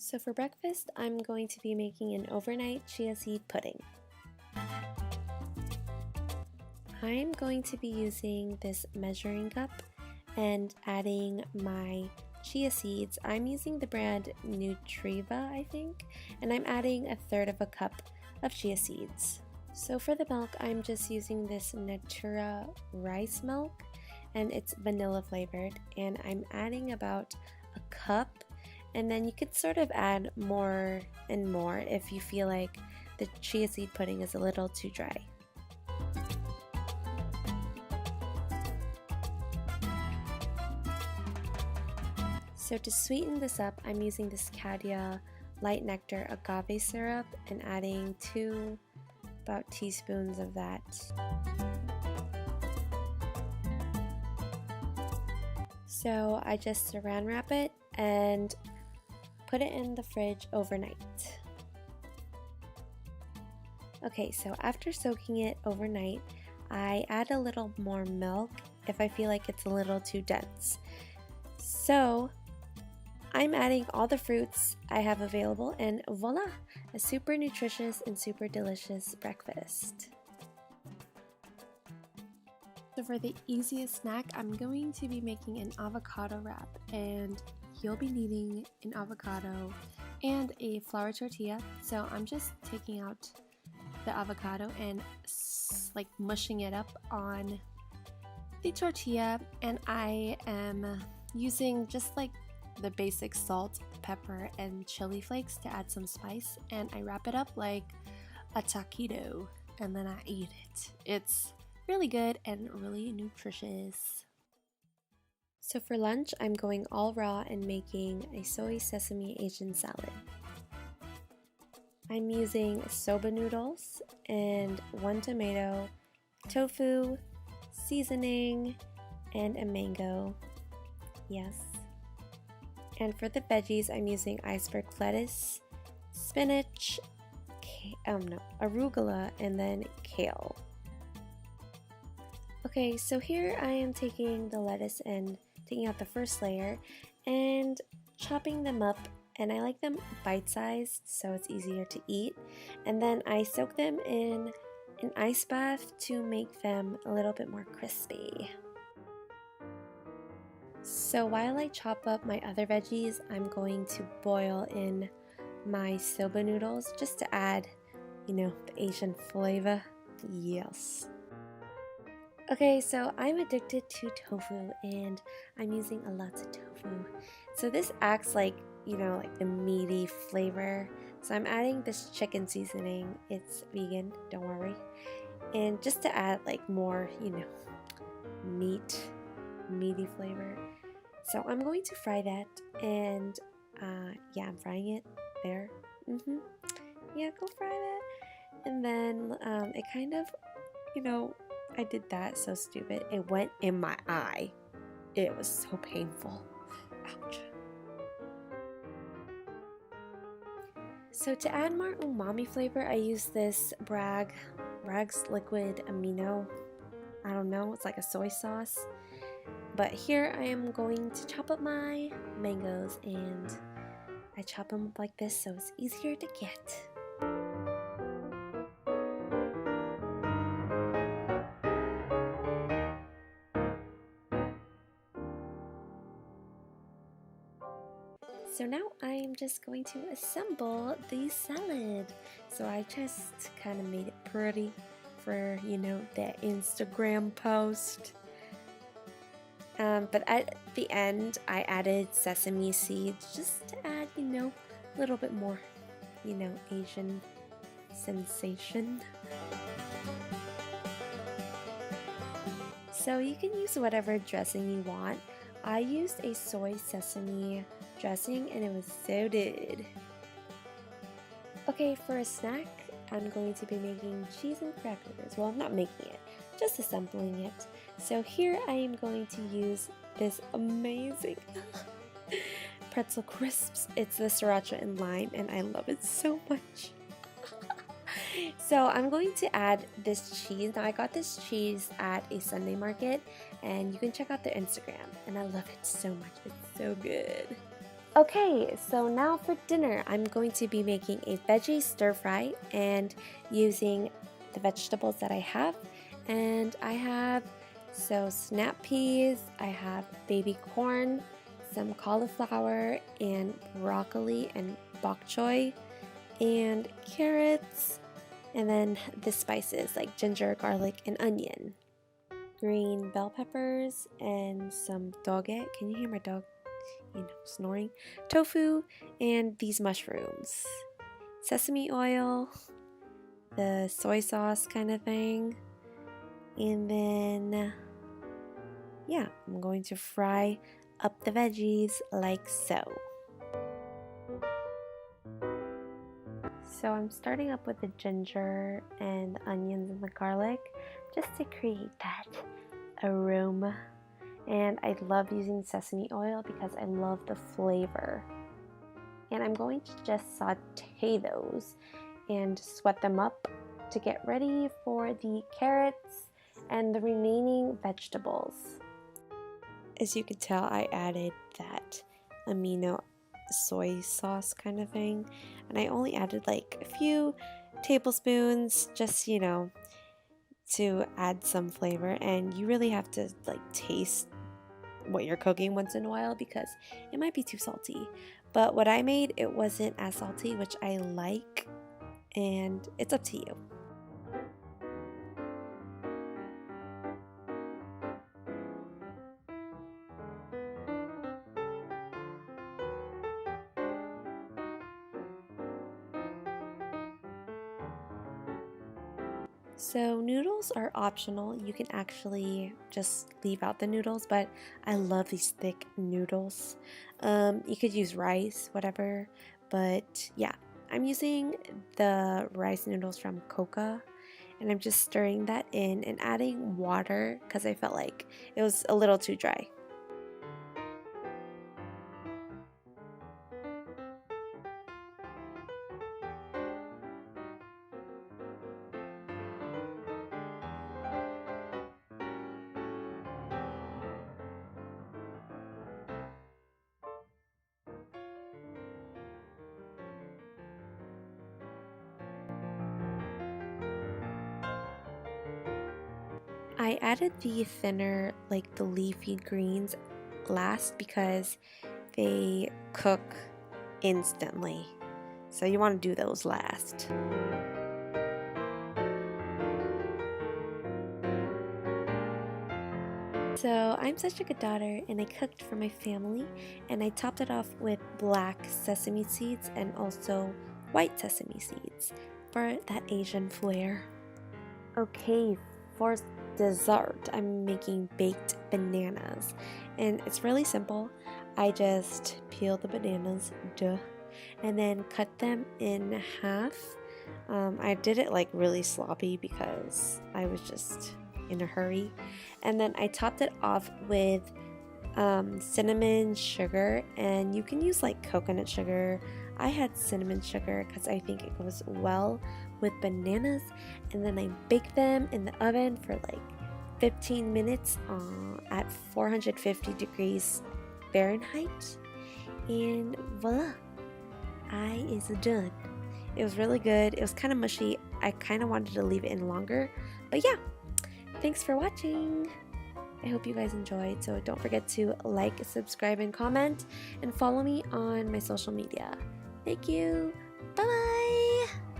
So for breakfast, I'm going to be making an overnight chia seed pudding. I'm going to be using this measuring cup and adding my chia seeds. I'm using the brand Nutriva, I think, and I'm adding 1/3 of a cup of chia seeds. So for the milk, I'm just using this Natura rice milk, and it's vanilla flavored, and I'm adding about a cup, and then you could sort of add more and more if you feel like the chia seed pudding is a little too dry. So to sweeten this up, I'm using this Cadia Light Nectar agave syrup and adding about 2 teaspoons of that. So I just saran wrap it and put it in the fridge overnight. Okay, so after soaking it overnight, I add a little more milk if I feel like it's a little too dense. So I'm adding all the fruits I have available, and voila, a super nutritious and super delicious breakfast. So for the easiest snack, I'm going to be making an avocado wrap, and you'll be needing an avocado and a flour tortilla. So I'm just taking out the avocado and like mushing it up on the tortilla, and I am using just like the basic salt, pepper, and chili flakes to add some spice, and I wrap it up like a taquito and then I eat it. It's really good and really nutritious. So for lunch, I'm going all raw and making a soy sesame Asian salad. I'm using soba noodles and 1 tomato, tofu, seasoning, and a mango. Yes. And for the veggies, I'm using iceberg lettuce, spinach, arugula, and then kale. Okay, so here I am taking the lettuce and taking out the first layer and chopping them up, and I like them bite-sized so it's easier to eat. And then I soak them in an ice bath to make them a little bit more crispy. So while I chop up my other veggies, I'm going to boil in my soba noodles just to add, the Asian flavor. Yes. Okay, so I'm addicted to tofu and I'm using a lot of tofu. So this acts like, like the meaty flavor. So I'm adding this chicken seasoning. It's vegan, don't worry. And just to add like more, meaty flavor. So I'm going to fry that, and yeah, I'm frying it there. Yeah, go fry that. And then it kind of, I did that so stupid. It went in my eye. It was so painful. Ouch. So to add more umami flavor, I use this Bragg's liquid amino. I don't know, it's like a soy sauce. But here I am going to chop up my mangoes, and I chop them up like this so it's easier to get. So now I'm just going to assemble the salad. So I just kind of made it pretty for, that Instagram post. But at the end, I added sesame seeds just to add, a little bit more, Asian sensation. So you can use whatever dressing you want. I used a soy sesame dressing and it was so good. Okay, for a snack, I'm going to be making cheese and crackers. Well, I'm not making it, just assembling it. So here I am going to use this amazing pretzel crisps. It's the sriracha and lime, and I love it so much. So I'm going to add this cheese. Now I got this cheese at a Sunday market, and you can check out their Instagram, and I love it so much. It's so good. Okay, so now for dinner, I'm going to be making a veggie stir fry and using the vegetables that I have. And I have snap peas, I have baby corn, some cauliflower, and broccoli and bok choy, and carrots, and then the spices like ginger, garlic, and onion, green bell peppers, and some doge. Can you hear my dog? Snoring, tofu, and these mushrooms, sesame oil, the soy sauce kind of thing, and then, yeah, I'm going to fry up the veggies like so. So I'm starting up with the ginger and the onions and the garlic just to create that aroma. And I love using sesame oil because I love the flavor. And I'm going to just saute those and sweat them up to get ready for the carrots and the remaining vegetables. As you can tell, I added that amino soy sauce kind of thing, and I only added like a few tablespoons just, to add some flavor. And you really have to like taste what you're cooking once in a while because it might be too salty. But what I made, it wasn't as salty, which I like, and it's up to you. So noodles are optional. You can actually just leave out the noodles, but I love these thick noodles. You could use rice, whatever, but yeah, I'm using the rice noodles from Coca, and I'm just stirring that in and adding water because I felt like it was a little too dry. I added the thinner, like the leafy greens last because they cook instantly. So you want to do those last. So I'm such a good daughter and I cooked for my family and I topped it off with black sesame seeds and also white sesame seeds for that Asian flair. Okay, for dessert, I'm making baked bananas, and it's really simple. I just peel the bananas, and then cut them in half. I did it like really sloppy because I was just in a hurry, and then I topped it off with cinnamon sugar, and you can use like coconut sugar. I had cinnamon sugar because I think it goes well with bananas, and then I bake them in the oven for like 15 minutes at 450 degrees Fahrenheit, and voila, I is done. It was really good. It was kind of mushy. I kind of wanted to leave it in longer, but yeah, thanks for watching. I hope you guys enjoyed, so don't forget to like, subscribe, and comment, and follow me on my social media. Thank you. Bye-bye.